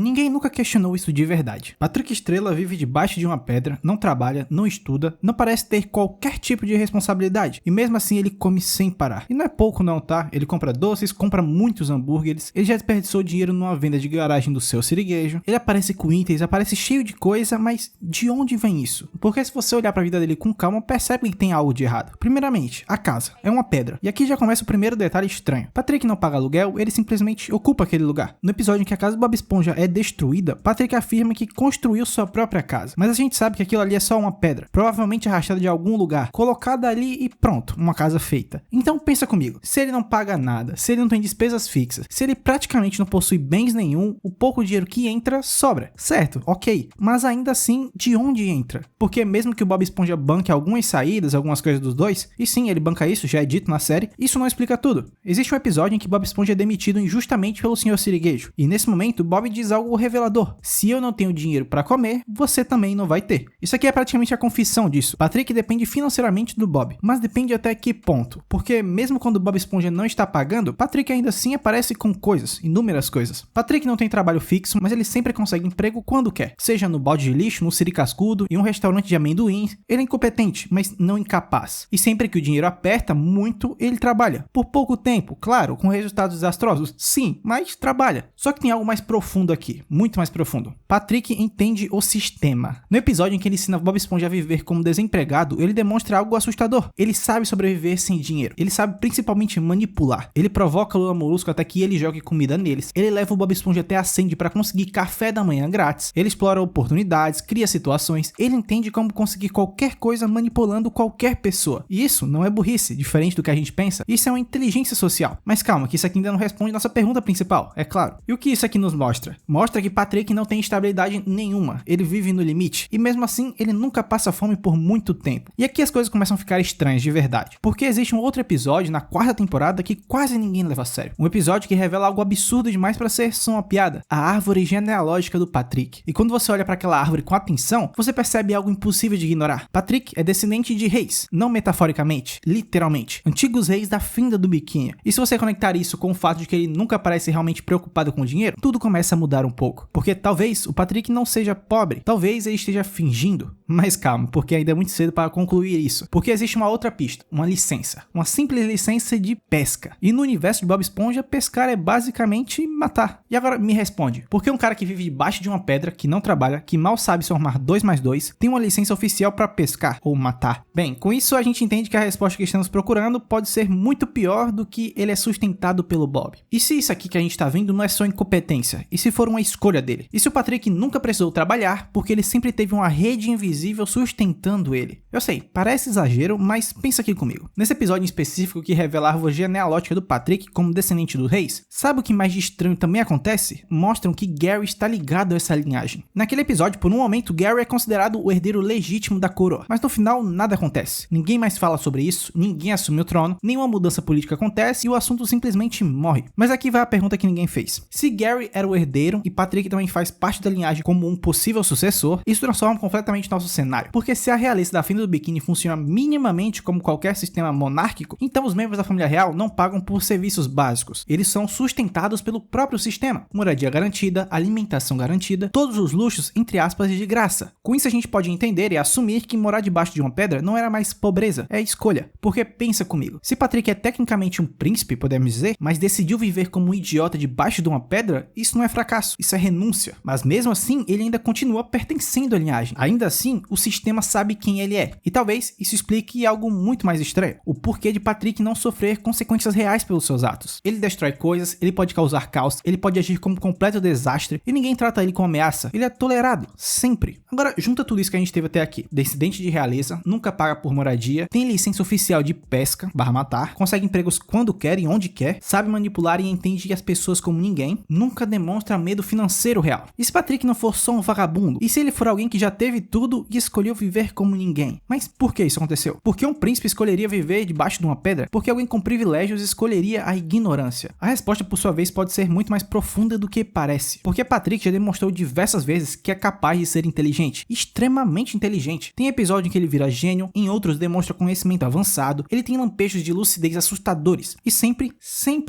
Ninguém nunca questionou isso de verdade. Patrick Estrela vive debaixo de uma pedra, não trabalha, não estuda, não parece ter qualquer tipo de responsabilidade, e mesmo assim ele come sem parar. E não é pouco não, tá? Ele compra doces, compra muitos hambúrgueres, ele já desperdiçou dinheiro numa venda de garagem do seu siriguejo, ele aparece com itens, aparece cheio de coisa, mas de onde vem isso? Porque se você olhar pra vida dele com calma, percebe que tem algo de errado. Primeiramente, a casa é uma pedra, e aqui já começa o primeiro detalhe estranho. Patrick não paga aluguel, ele simplesmente ocupa aquele lugar. No episódio em que a casa do Bob Esponja é destruída, Patrick afirma que construiu sua própria casa, mas a gente sabe que aquilo ali é só uma pedra, provavelmente arrastada de algum lugar, colocada ali e pronto, uma casa feita. Então pensa comigo, se ele não paga nada, se ele não tem despesas fixas, se ele praticamente não possui bens nenhum, o pouco dinheiro que entra sobra, certo, ok, mas ainda assim, de onde entra? Porque mesmo que o Bob Esponja banque algumas saídas, algumas coisas dos dois, e sim, ele banca isso, já é dito na série, isso não explica tudo. Existe um episódio em que Bob Esponja é demitido injustamente pelo Sr. Siriguejo, e nesse momento Bob diz algo revelador: se eu não tenho dinheiro para comer, você também não vai ter. Isso aqui é praticamente a confissão disso. Patrick depende financeiramente do Bob, mas depende até que ponto? Porque mesmo quando o Bob Esponja não está pagando, Patrick ainda assim aparece com coisas, inúmeras coisas. Patrick não tem trabalho fixo, mas ele sempre consegue emprego quando quer, seja no balde de lixo, no Siri Cascudo, em um restaurante de amendoins. Ele é incompetente, mas não incapaz. E sempre que o dinheiro aperta muito, ele trabalha. Por pouco tempo, claro, com resultados desastrosos, sim, mas trabalha. Só que tem algo mais profundo aqui, muito mais profundo. Patrick entende o sistema. No episódio em que ele ensina Bob Esponja a viver como desempregado, ele demonstra algo assustador. Ele sabe sobreviver sem dinheiro. Ele sabe principalmente manipular. Ele provoca Lula Molusco até que ele jogue comida neles. Ele leva o Bob Esponja até a Sandy para conseguir café da manhã grátis. Ele explora oportunidades, cria situações. Ele entende como conseguir qualquer coisa manipulando qualquer pessoa. E isso não é burrice, diferente do que a gente pensa. Isso é uma inteligência social. Mas calma, que isso aqui ainda não responde nossa pergunta principal, é claro. E o que isso aqui nos mostra? Mostra que Patrick não tem estabilidade nenhuma. Ele vive no limite. E mesmo assim, ele nunca passa fome por muito tempo. E aqui as coisas começam a ficar estranhas de verdade. Porque existe um outro episódio na quarta temporada que quase ninguém leva a sério. Um episódio que revela algo absurdo demais para ser só uma piada. A árvore genealógica do Patrick. E quando você olha para aquela árvore com atenção, você percebe algo impossível de ignorar. Patrick é descendente de reis. Não metaforicamente, literalmente. Antigos reis da finda do biquinho. E se você conectar isso com o fato de que ele nunca parece realmente preocupado com o dinheiro, tudo começa a mudar um pouco. Porque talvez o Patrick não seja pobre. Talvez ele esteja fingindo. Mas calma, porque ainda é muito cedo para concluir isso. Porque existe uma outra pista, uma licença. Uma simples licença de pesca. E no universo de Bob Esponja, pescar é basicamente matar. E agora me responde, por que um cara que vive debaixo de uma pedra, que não trabalha, que mal sabe somar 2 mais 2, tem uma licença oficial para pescar ou matar? Bem, com isso a gente entende que a resposta que estamos procurando pode ser muito pior do que ele é sustentado pelo Bob. E se isso aqui que a gente tá vendo não é só incompetência? E se for uma escolha dele? E se o Patrick nunca precisou trabalhar porque ele sempre teve uma rede invisível sustentando ele? Eu sei, parece exagero, mas pensa aqui comigo. Nesse episódio em específico que revela a árvore genealógica do Patrick como descendente dos reis, sabe o que mais de estranho também acontece? Mostram que Gary está ligado a essa linhagem. Naquele episódio, por um momento, Gary é considerado o herdeiro legítimo da coroa, mas no final nada acontece. Ninguém mais fala sobre isso, ninguém assume o trono, nenhuma mudança política acontece e o assunto simplesmente morre. Mas aqui vai a pergunta que ninguém fez. Se Gary era o herdeiro e Patrick também faz parte da linhagem como um possível sucessor, isso transforma completamente nosso cenário. Porque se a realeza da finda do biquíni funciona minimamente como qualquer sistema monárquico, então os membros da família real não pagam por serviços básicos. Eles são sustentados pelo próprio sistema. Moradia garantida, alimentação garantida, todos os luxos, entre aspas, de graça. Com isso a gente pode entender e assumir que morar debaixo de uma pedra não era mais pobreza, é escolha. Porque pensa comigo, se Patrick é tecnicamente um príncipe, podemos dizer, mas decidiu viver como um idiota debaixo de uma pedra, isso não é fracasso, isso é renúncia. Mas mesmo assim, ele ainda continua pertencendo à linhagem. Ainda assim, o sistema sabe quem ele é. E talvez isso explique algo muito mais estranho. O porquê de Patrick não sofrer consequências reais pelos seus atos. Ele destrói coisas, ele pode causar caos, ele pode agir como um completo desastre e ninguém trata ele como ameaça. Ele é tolerado, sempre. Agora, junta tudo isso que a gente teve até aqui. Descendente de realeza, nunca paga por moradia, tem licença oficial de pesca, matar, consegue empregos quando quer e onde quer, sabe manipular e entende as pessoas como ninguém, nunca demonstra medo financeiro real. E se Patrick não for só um vagabundo? E se ele for alguém que já teve tudo e escolheu viver como ninguém? Mas por que isso aconteceu? Por que um príncipe escolheria viver debaixo de uma pedra? Por que alguém com privilégios escolheria a ignorância? A resposta, por sua vez, pode ser muito mais profunda do que parece. Porque Patrick já demonstrou diversas vezes que é capaz de ser inteligente, extremamente inteligente. Tem episódio em que ele vira gênio, em outros demonstra conhecimento avançado, ele tem lampejos de lucidez assustadores e sempre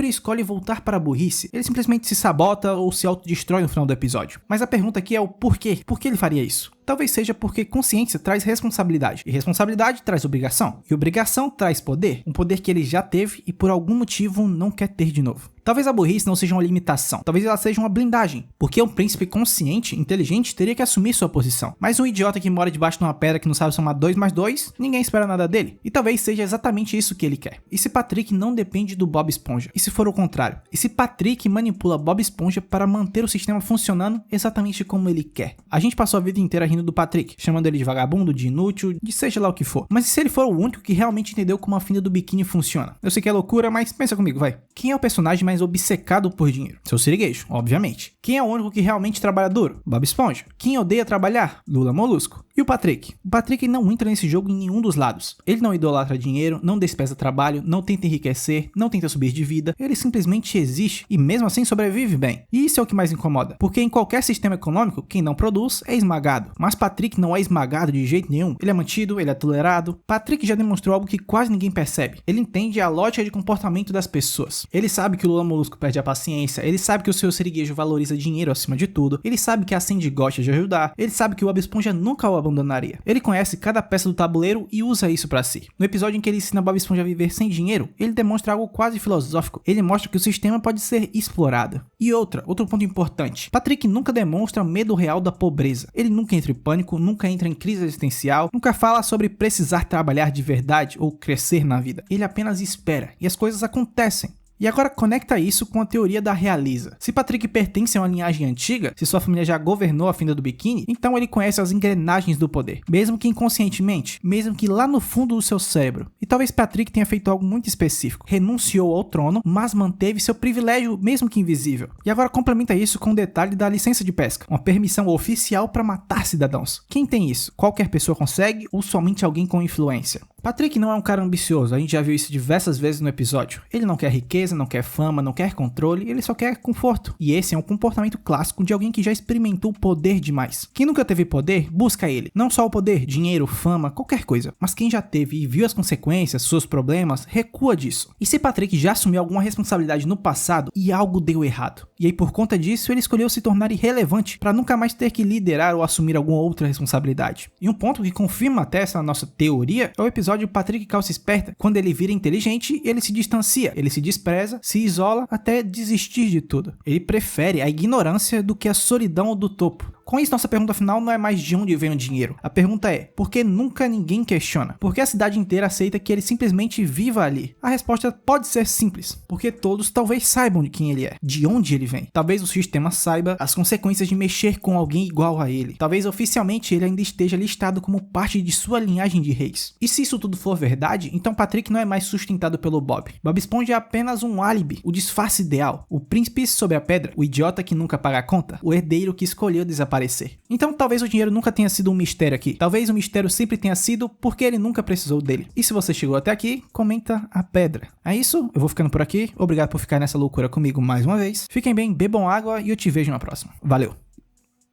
escolhe voltar para a burrice. Ele simplesmente se sabota ou se autodestrói destrói no final do episódio. Mas a pergunta aqui é o porquê. Por que ele faria isso? Talvez seja porque consciência traz responsabilidade, e responsabilidade traz obrigação, e obrigação traz poder, um poder que ele já teve e por algum motivo não quer ter de novo. Talvez a burrice não seja uma limitação, talvez ela seja uma blindagem, porque um príncipe consciente, inteligente, teria que assumir sua posição. Mas um idiota que mora debaixo de uma pedra que não sabe somar 2 mais 2, ninguém espera nada dele. E talvez seja exatamente isso que ele quer. E se Patrick não depende do Bob Esponja? E se for o contrário? E se Patrick manipula Bob Esponja para manter o sistema funcionando exatamente como ele quer? A gente passou a vida inteira rindo do Patrick, chamando ele de vagabundo, de inútil, de seja lá o que for. Mas e se ele for o único que realmente entendeu como a fenda do biquíni funciona? Eu sei que é loucura, mas pensa comigo, vai. Quem é o personagem mais obcecado por dinheiro? Seu Sirigueijo, obviamente. Quem é o único que realmente trabalha duro? Bob Esponja. Quem odeia trabalhar? Lula Molusco. E o Patrick? O Patrick não entra nesse jogo em nenhum dos lados. Ele não idolatra dinheiro, não despreza trabalho, não tenta enriquecer, não tenta subir de vida. Ele simplesmente existe e mesmo assim sobrevive bem. E isso é o que mais incomoda. Porque em qualquer sistema econômico, quem não produz é esmagado. Mas Patrick não é esmagado de jeito nenhum. Ele é mantido, ele é tolerado. Patrick já demonstrou algo que quase ninguém percebe. Ele entende a lógica de comportamento das pessoas. Ele sabe que o Lula Molusco perde a paciência. Ele sabe que o seu Sirigueijo valoriza dinheiro acima de tudo. Ele sabe que a Sandy gosta de ajudar. Ele sabe que o Bob Esponja nunca o abandonaria. Ele conhece cada peça do tabuleiro e usa isso pra si. No episódio em que ele ensina Bob Esponja a viver sem dinheiro, ele demonstra algo quase filosófico. Ele mostra que o sistema pode ser explorado. E outro ponto importante. Patrick nunca demonstra medo real da pobreza. Ele nunca entra em pânico, nunca entra em crise existencial, nunca fala sobre precisar trabalhar de verdade ou crescer na vida. Ele apenas espera e as coisas acontecem. E agora conecta isso com a teoria da realeza. Se Patrick pertence a uma linhagem antiga, se sua família já governou a fenda do biquíni, então ele conhece as engrenagens do poder, mesmo que inconscientemente, mesmo que lá no fundo do seu cérebro. E talvez Patrick tenha feito algo muito específico. Renunciou ao trono, mas manteve seu privilégio, mesmo que invisível. E agora complementa isso com o detalhe da licença de pesca, uma permissão oficial para matar cidadãos. Quem tem isso? Qualquer pessoa consegue ou somente alguém com influência? Patrick não é um cara ambicioso, a gente já viu isso diversas vezes no episódio. Ele não quer riqueza, não quer fama, não quer controle, ele só quer conforto. E esse é um comportamento clássico de alguém que já experimentou poder demais. Quem nunca teve poder, busca ele. Não só o poder, dinheiro, fama, qualquer coisa. Mas quem já teve e viu as consequências, seus problemas, recua disso. E se Patrick já assumiu alguma responsabilidade no passado e algo deu errado? E aí por conta disso ele escolheu se tornar irrelevante para nunca mais ter que liderar ou assumir alguma outra responsabilidade. E um ponto que confirma até essa nossa teoria é o episódio Patrick calça esperta. Quando ele vira inteligente, ele se distancia, ele se despreza, se isola até desistir de tudo. Ele prefere a ignorância do que a solidão do topo. Com isso, nossa pergunta final não é mais de onde vem o dinheiro. A pergunta é, por que nunca ninguém questiona? Por que a cidade inteira aceita que ele simplesmente viva ali? A resposta pode ser simples, porque todos talvez saibam de quem ele é, de onde ele vem. Talvez o sistema saiba as consequências de mexer com alguém igual a ele. Talvez oficialmente ele ainda esteja listado como parte de sua linhagem de reis. E se isso tudo for verdade, então Patrick não é mais sustentado pelo Bob. Bob Esponja é apenas um álibi, o disfarce ideal, o príncipe sobre a pedra, o idiota que nunca paga a conta, o herdeiro que escolheu desaparecer. Então talvez o dinheiro nunca tenha sido um mistério aqui. Talvez o mistério sempre tenha sido porque ele nunca precisou dele. E se você chegou até aqui, comenta a pedra. É isso, eu vou ficando por aqui. Obrigado por ficar nessa loucura comigo mais uma vez. Fiquem bem, bebam água e eu te vejo na próxima. Valeu!